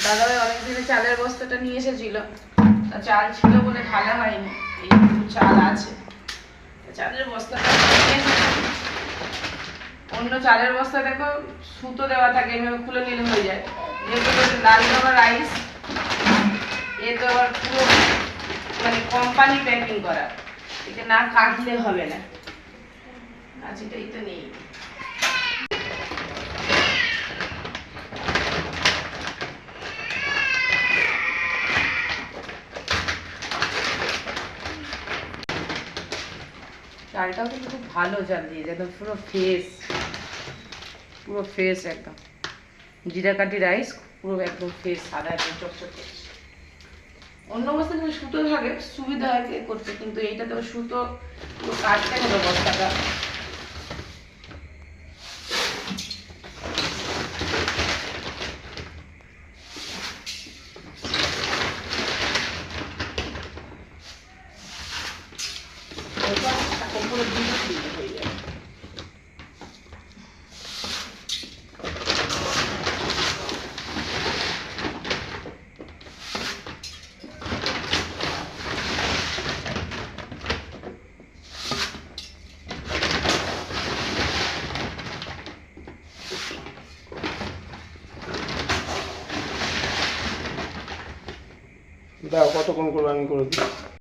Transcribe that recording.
দাদাভাই অনেকদিনে চালের বস্তাটা নিয়ে এসেছিল, তা চাল ছিল বলে ঢালা হয়নি, এই চাল আছে। চালের বস্তাটা নিয়ে এসেছি। অন্য চালের বস্তা দেখো সুতো দেওয়া থাকে, এভাবে খুলে নিলে হয়ে যায়। যেহেতু লাল রঙের রাইস, এ তো আবার পুরো মানে কোম্পানি প্যাকিং করা, একে না কাটলে হবে না। আজ এটাই তো নেই। চালটাও কিন্তু খুব ভালো চাল দিয়ে, একদম পুরো ফ্রেশ একদম জিরাকাঠি রাইস, পুরো একদম ফ্রেশ, সাদা একদম চকচকে। অন্য বস্তা কিন্তু সুতো থাকে, সুবিধা হয় করতে, কিন্তু এইটাতে সুতো পুরো কাটতে হবে বস্তাটা। পুরো হয়ে যাবে। দাও কতক্ষণ করবো আমি করে দিই।